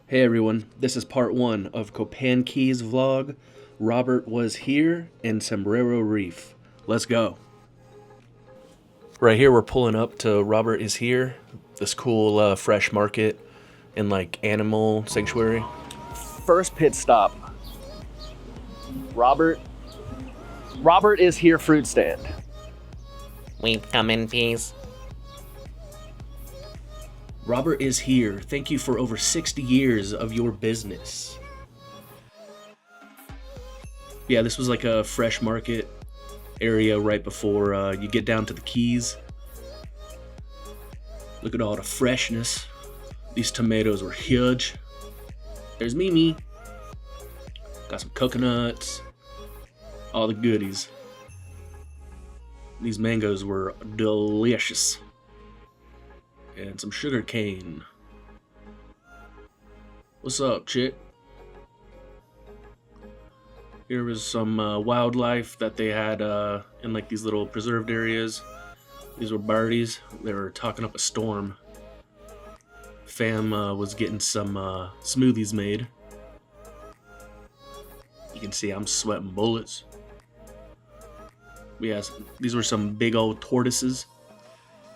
Hey everyone, this is part 1 of Kopankeys vlog. Robert was here in Sombrero Reef. Let's go. Right here we're pulling up to Robert is here, this cool fresh market and like animal sanctuary. First pit stop. Robert is here fruit stand. We come in peace. Robert is here. Thank you for over 60 years of your business. Yeah, this was like a fresh market area right before you get down to the Keys. Look at all the freshness. These tomatoes were huge. There's Mimi. Got some coconuts. All the goodies. These mangoes were delicious. And some sugar cane. What's up, chick? Here was some wildlife that they had in like these little preserved areas. These were birdies. They were talking up a storm. Fam was getting some smoothies made. You can see I'm sweating bullets. Yes, these were some big old tortoises.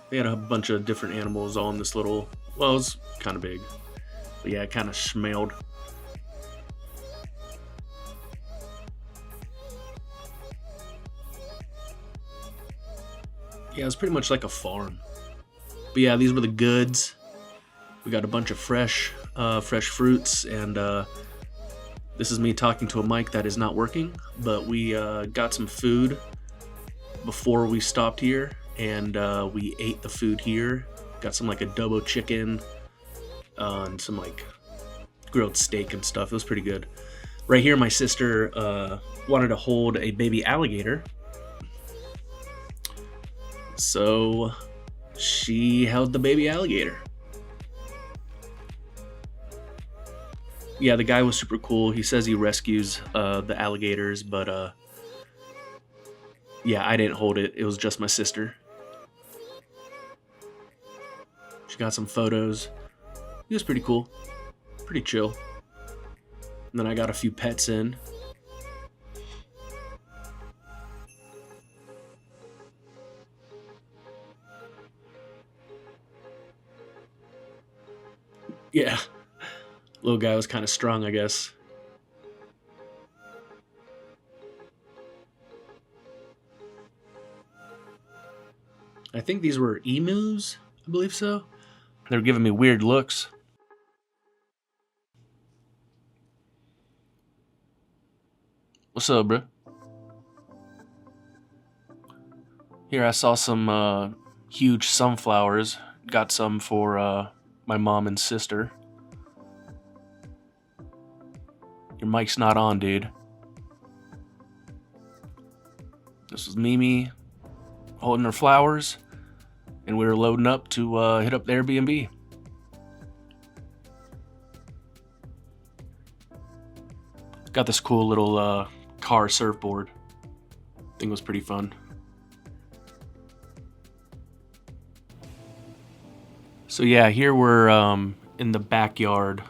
They had a bunch of different animals all in this little, well, it was kind of big. But yeah, it kind of smelled. Yeah, it was pretty much like a farm. But yeah, these were the goods. We got a bunch of fresh fruits, and this is me talking to a mic that is not working. But we got some food before we stopped here, and we ate the food here. Got some like adobo chicken and some like grilled steak and stuff. It was pretty good. Right here, my sister wanted to hold a baby alligator. So she held the baby alligator. Yeah, the guy was super cool. He says he rescues the alligators, but yeah, I didn't hold it. It was just my sister. She got some photos. It was pretty cool. Pretty chill. And then I got a few pets in. Yeah. Little guy was kind of strong, I guess. I think these were emus. I believe so. They were giving me weird looks. What's up, bro? Here I saw some huge sunflowers. Got some for my mom and sister. Your mic's not on, dude. This was Mimi holding her flowers, and we were loading up to hit up the Airbnb. Got this cool little car surfboard. Thing was pretty fun. So yeah, here we're in the backyard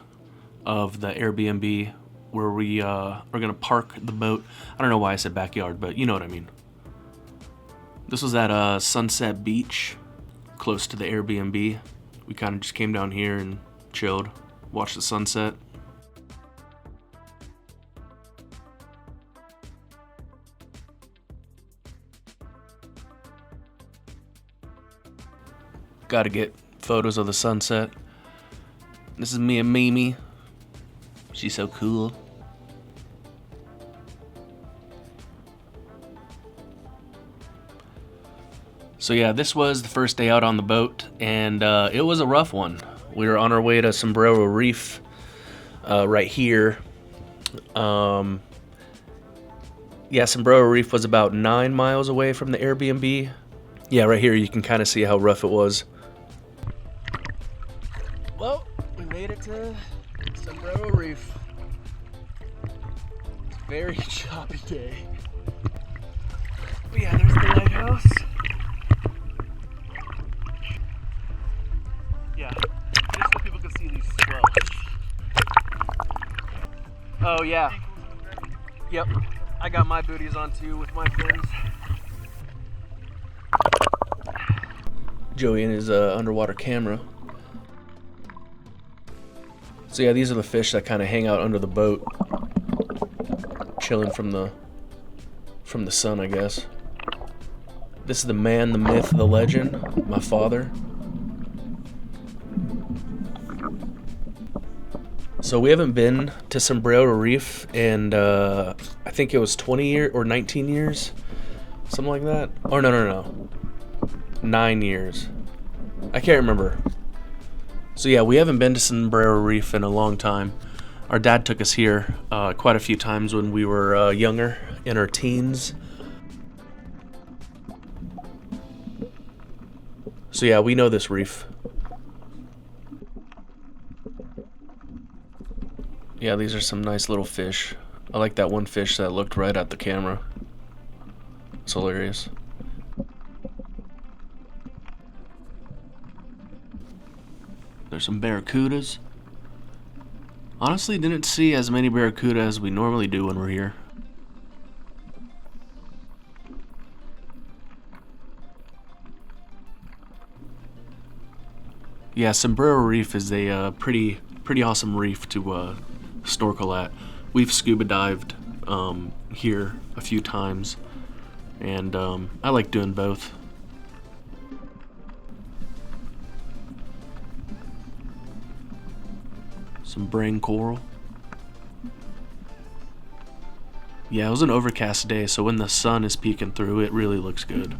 of the Airbnb where we are gonna park the boat. I don't know why I said backyard, but you know what I mean. This was at Sunset Beach, close to the Airbnb. We kind of just came down here and chilled, watched the sunset. Gotta get photos of the sunset. This is me and Mimi. She's so cool. So yeah, this was the first day out on the boat, and it was a rough one. We were on our way to Sombrero Reef right here. Yeah, Sombrero Reef was about 9 miles away from the Airbnb. Yeah, right here you can kind of see how rough it was. Well, we made it to Sombrero Reef. Very choppy day. But yeah, there's the lighthouse. Yeah, just so people can see these swells. Oh yeah. Yep. I got my booties on too with my fins. Joey and his underwater camera. So yeah, these are the fish that kind of hang out under the boat, chilling from the sun, I guess. This is the man, the myth, the legend, my father. So we haven't been to Sombrero Reef in I think it was 20 years or 19 years, something like that. Or no, 9 years. I can't remember. So yeah, we haven't been to Sombrero Reef in a long time. Our dad took us here quite a few times when we were younger, in our teens. So yeah, we know this reef. Yeah, these are some nice little fish. I like that one fish that looked right at the camera. It's hilarious. There's some barracudas. Honestly, didn't see as many barracuda as we normally do when we're here. Yeah, Sombrero Reef is a pretty awesome reef to snorkel at. We've scuba dived here a few times, and I like doing both. Some brain coral. Yeah, it was an overcast day, so when the sun is peeking through, it really looks good.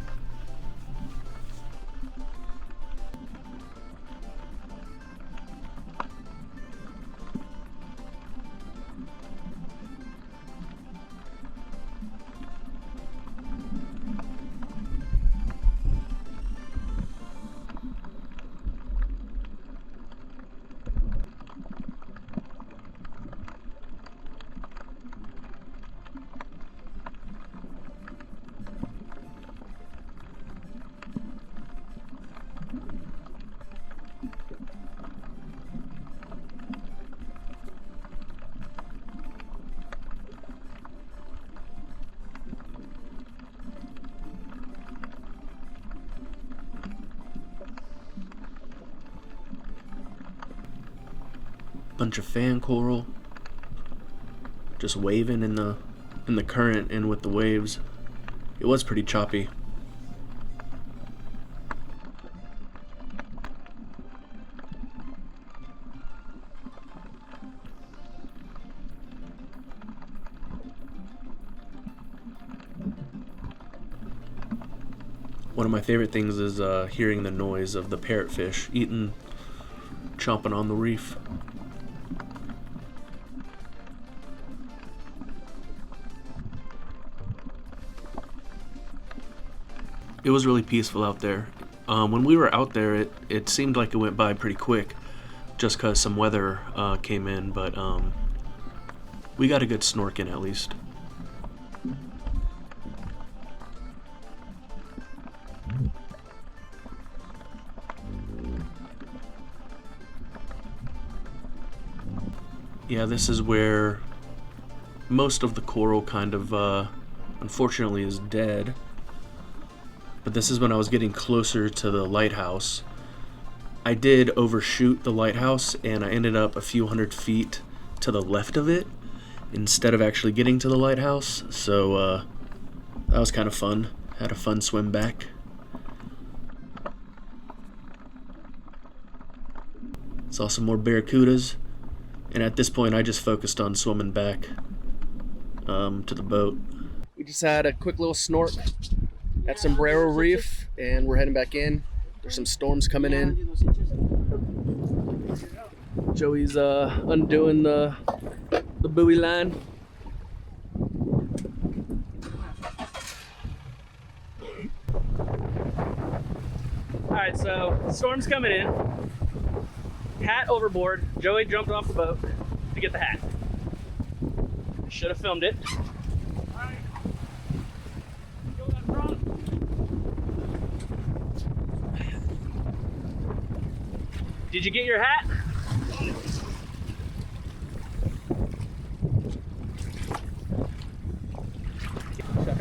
Bunch of fan coral just waving in the current and with the waves. It was pretty choppy. One of my favorite things is hearing the noise of the parrotfish chomping on the reef. It was really peaceful out there. When we were out there, it seemed like it went by pretty quick, just because some weather came in, but we got a good snorking at least. Yeah, this is where most of the coral kind of, unfortunately, is dead. But this is when I was getting closer to the lighthouse. I did overshoot the lighthouse, and I ended up a few hundred feet to the left of it instead of actually getting to the lighthouse. So that was kind of fun. Had a fun swim back. Saw some more barracudas, and at this point I just focused on swimming back to the boat. We just had a quick little snort at Sombrero Reef, and we're heading back in. There's some storms coming in. Joey's undoing the buoy line. Alright, so storm's coming in. Hat overboard. Joey jumped off the boat to get the hat. Should have filmed it. Did you get your hat?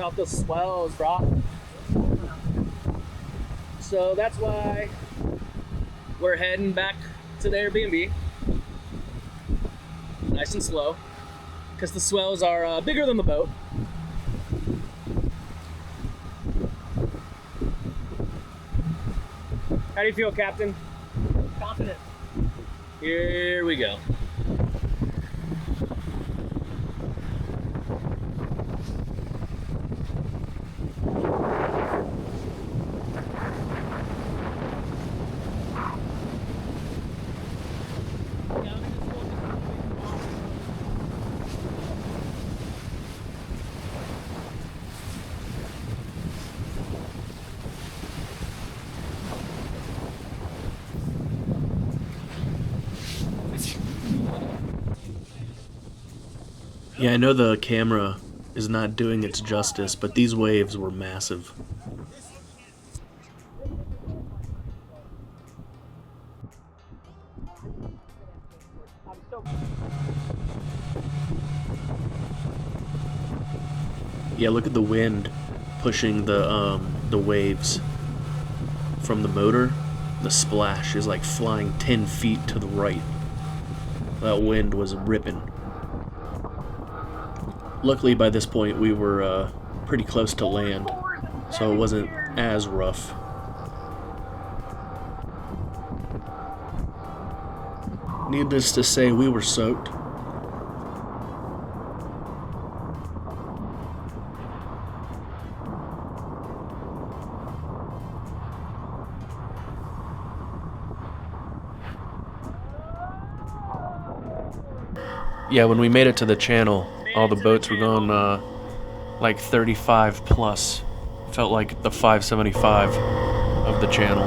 out those swells, bro. So that's why we're heading back to the Airbnb. Nice and slow, because the swells are bigger than the boat. How do you feel, Captain? Confident. Here we go. Yeah, I know the camera is not doing its justice, but these waves were massive. Yeah, look at the wind pushing the waves from the motor. The splash is like flying 10 feet to the right. That wind was ripping. Luckily, by this point, we were pretty close to land, so it wasn't as rough. Needless to say, we were soaked. Yeah, when we made it to the channel, all the boats were going like 35 plus. Felt like the 575 of the channel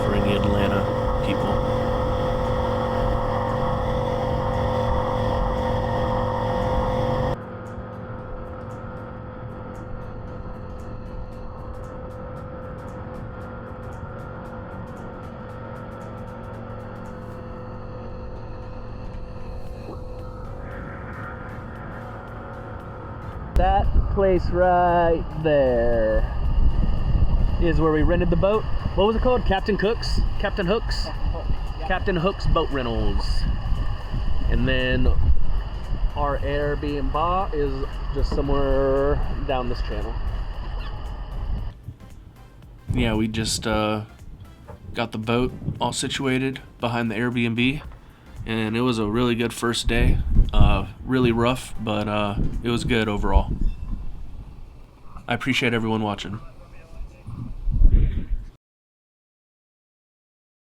for any Atlanta people. That place right there is where we rented the boat. What was it called? Captain Cook's? Captain Hook's? Captain Hook's Boat Rentals. And then our Airbnb is just somewhere down this channel. Yeah, we just got the boat all situated behind the Airbnb, and it was a really good first day. Really rough, but it was good overall. I appreciate everyone watching.